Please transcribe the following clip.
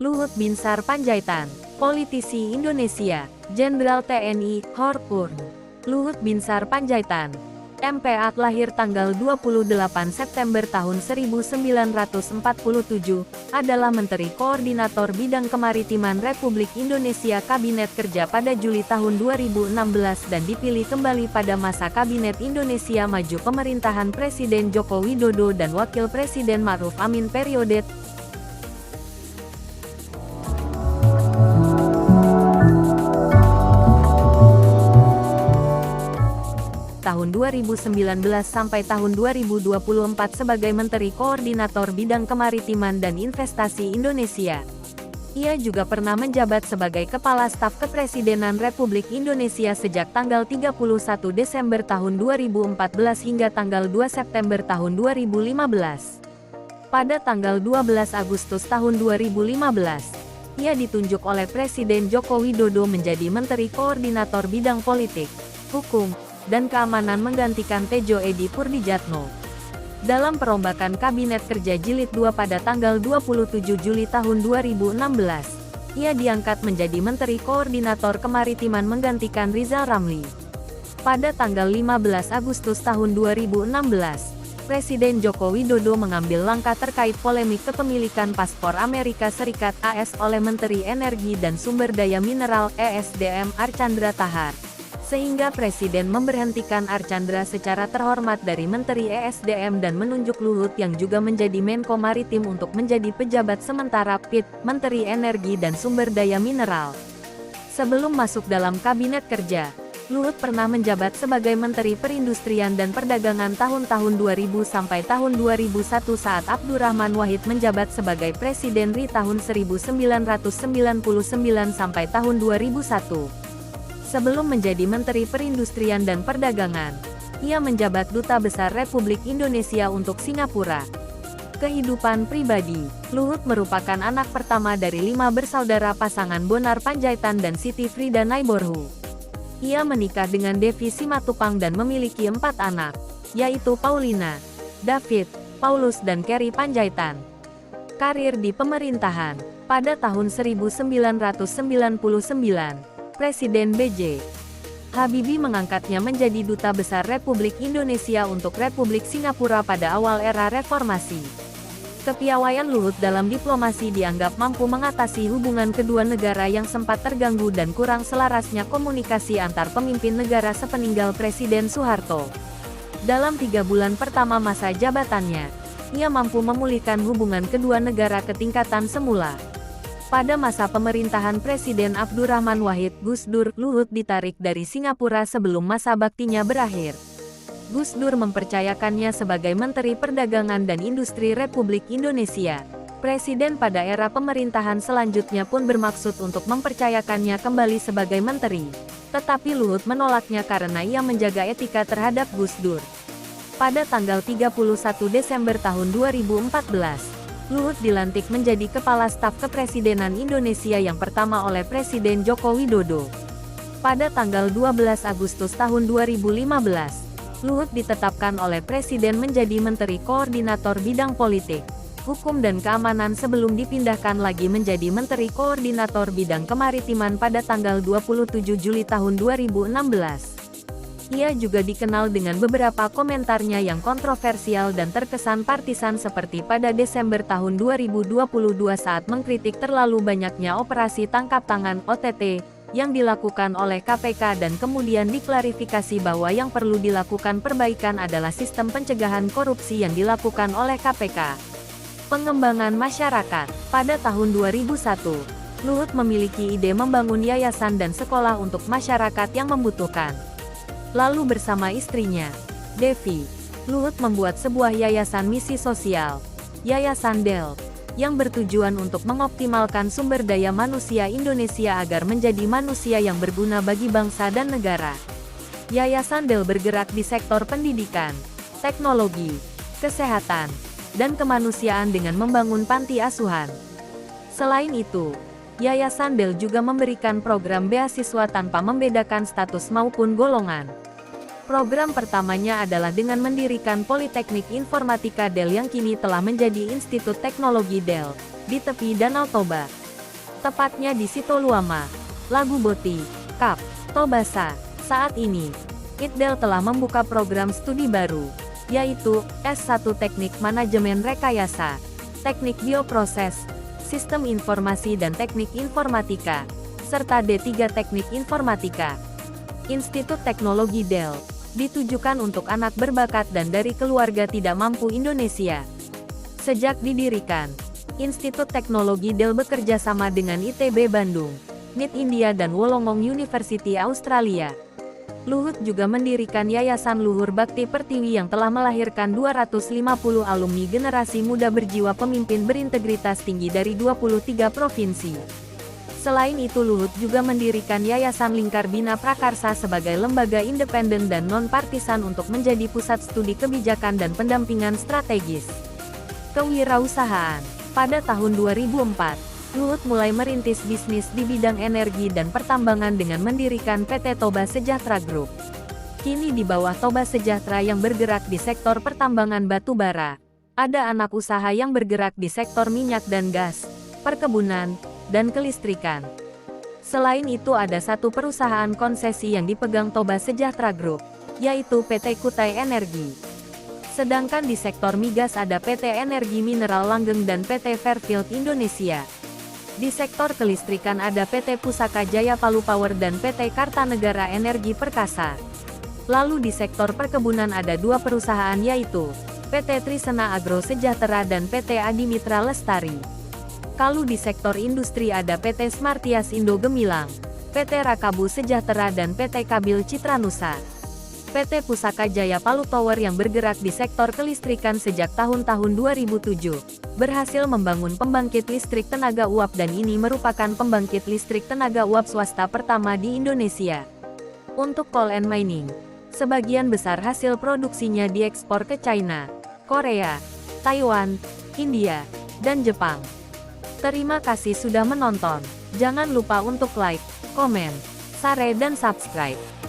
Luhut Binsar Panjaitan, politisi Indonesia, Jenderal TNI, Horpurn. Luhut Binsar Panjaitan, MPA, lahir tanggal 28 September tahun 1947, adalah Menteri Koordinator Bidang Kemaritiman Republik Indonesia Kabinet Kerja pada Juli tahun 2016 dan dipilih kembali pada masa Kabinet Indonesia Maju pemerintahan Presiden Joko Widodo dan Wakil Presiden Ma'ruf Amin periode tahun 2019 sampai tahun 2024 sebagai Menteri Koordinator Bidang Kemaritiman dan Investasi Indonesia. Ia juga pernah menjabat sebagai Kepala Staf Kepresidenan Republik Indonesia sejak tanggal 31 Desember tahun 2014 hingga tanggal 2 September tahun 2015. Pada tanggal 12 Agustus tahun 2015, ia ditunjuk oleh Presiden Joko Widodo menjadi Menteri Koordinator Bidang Politik, Hukum, dan Keamanan menggantikan Tejo Edi Purdijatno. Dalam perombakan Kabinet Kerja Jilid 2 pada tanggal 27 Juli tahun 2016, ia diangkat menjadi Menteri Koordinator Kemaritiman menggantikan Rizal Ramli. Pada tanggal 15 Agustus tahun 2016, Presiden Joko Widodo mengambil langkah terkait polemik kepemilikan paspor Amerika Serikat AS oleh Menteri Energi dan Sumber Daya Mineral (ESDM) Archandra Tahar, sehingga Presiden memberhentikan Archandra secara terhormat dari Menteri ESDM dan menunjuk Luhut yang juga menjadi Menko Maritim untuk menjadi pejabat sementara PIT, Menteri Energi dan Sumber Daya Mineral. Sebelum masuk dalam Kabinet Kerja, Luhut pernah menjabat sebagai Menteri Perindustrian dan Perdagangan tahun-tahun 2000 sampai tahun 2001 saat Abdurrahman Wahid menjabat sebagai Presiden RI tahun 1999 sampai tahun 2001. Sebelum menjadi Menteri Perindustrian dan Perdagangan, ia menjabat Duta Besar Republik Indonesia untuk Singapura. Kehidupan pribadi, Luhut merupakan anak pertama dari 5 bersaudara pasangan Bonar Panjaitan dan Siti Frida Naiborhu. Ia menikah dengan Devi Simatupang dan memiliki 4 anak, yaitu Paulina, David, Paulus dan Kerry Panjaitan. Karir di pemerintahan, pada tahun 1999, Presiden B.J. Habibie mengangkatnya menjadi Duta Besar Republik Indonesia untuk Republik Singapura pada awal era reformasi. Kepiawaian Luhut dalam diplomasi dianggap mampu mengatasi hubungan kedua negara yang sempat terganggu dan kurang selarasnya komunikasi antar pemimpin negara sepeninggal Presiden Soeharto. Dalam 3 bulan pertama masa jabatannya, ia mampu memulihkan hubungan kedua negara ke tingkatan semula. Pada masa pemerintahan Presiden Abdurrahman Wahid, Gus Dur, Luhut ditarik dari Singapura sebelum masa baktinya berakhir. Gus Dur mempercayakannya sebagai Menteri Perdagangan dan Industri Republik Indonesia. Presiden pada era pemerintahan selanjutnya pun bermaksud untuk mempercayakannya kembali sebagai menteri. Tetapi Luhut menolaknya karena ia menjaga etika terhadap Gus Dur. Pada tanggal 31 Desember tahun 2014, Luhut dilantik menjadi Kepala Staf Kepresidenan Indonesia yang pertama oleh Presiden Joko Widodo. Pada tanggal 12 Agustus tahun 2015, Luhut ditetapkan oleh Presiden menjadi Menteri Koordinator Bidang Politik, Hukum dan Keamanan sebelum dipindahkan lagi menjadi Menteri Koordinator Bidang Kemaritiman pada tanggal 27 Juli tahun 2016. Ia juga dikenal dengan beberapa komentarnya yang kontroversial dan terkesan partisan seperti pada Desember tahun 2022 saat mengkritik terlalu banyaknya operasi tangkap tangan (OTT) yang dilakukan oleh KPK dan kemudian diklarifikasi bahwa yang perlu dilakukan perbaikan adalah sistem pencegahan korupsi yang dilakukan oleh KPK. Pengembangan masyarakat. Pada tahun 2001, Luhut memiliki ide membangun yayasan dan sekolah untuk masyarakat yang membutuhkan. Lalu bersama istrinya, Devi, Luhut membuat sebuah yayasan misi sosial, Yayasan Del, yang bertujuan untuk mengoptimalkan sumber daya manusia Indonesia agar menjadi manusia yang berguna bagi bangsa dan negara. Yayasan Del bergerak di sektor pendidikan, teknologi, kesehatan, dan kemanusiaan dengan membangun panti asuhan. Selain itu, Yayasan Del juga memberikan program beasiswa tanpa membedakan status maupun golongan. Program pertamanya adalah dengan mendirikan Politeknik Informatika Del yang kini telah menjadi Institut Teknologi Del, di tepi Danau Toba. tepatnya di Sitoluama, Lagu Boti, Kap, Tobasa. Saat ini, ITDEL telah membuka program studi baru, yaitu S1 Teknik Manajemen Rekayasa, Teknik Bioproses, Sistem Informasi dan Teknik Informatika, serta D3 Teknik Informatika. Institut Teknologi DEL ditujukan untuk anak berbakat dan dari keluarga tidak mampu Indonesia. Sejak didirikan, Institut Teknologi DEL bekerja sama dengan ITB Bandung, NIT India dan Wollongong University Australia. Luhut juga mendirikan Yayasan Luhur Bakti Pertiwi yang telah melahirkan 250 alumni generasi muda berjiwa pemimpin berintegritas tinggi dari 23 provinsi. Selain itu Luhut juga mendirikan Yayasan Lingkar Bina Prakarsa sebagai lembaga independen dan non-partisan untuk menjadi pusat studi kebijakan dan pendampingan strategis. Kewirausahaan. Pada tahun 2004, Luhut mulai merintis bisnis di bidang energi dan pertambangan dengan mendirikan PT Toba Sejahtera Group. Kini di bawah Toba Sejahtera yang bergerak di sektor pertambangan batu bara, ada anak usaha yang bergerak di sektor minyak dan gas, perkebunan, dan kelistrikan. Selain itu ada satu perusahaan konsesi yang dipegang Toba Sejahtera Group, yaitu PT Kutai Energi. Sedangkan di sektor migas ada PT Energi Mineral Langgeng dan PT Fairfield Indonesia. Di sektor kelistrikan ada PT Pusaka Jaya Palu Power dan PT Kartanegara Energi Perkasa. Lalu di sektor perkebunan ada dua perusahaan yaitu PT Trisena Agro Sejahtera dan PT Adimitra Lestari. Kalau di sektor industri ada PT Smartias Indo Gemilang, PT Rakabu Sejahtera dan PT Kabil Citranusa. PT Pusaka Jaya Palu Tower yang bergerak di sektor kelistrikan sejak tahun-tahun 2007, berhasil membangun pembangkit listrik tenaga uap dan ini merupakan pembangkit listrik tenaga uap swasta pertama di Indonesia. Untuk coal and mining, sebagian besar hasil produksinya diekspor ke China, Korea, Taiwan, India, dan Jepang. Terima kasih sudah menonton. Jangan lupa untuk like, komen, share dan subscribe.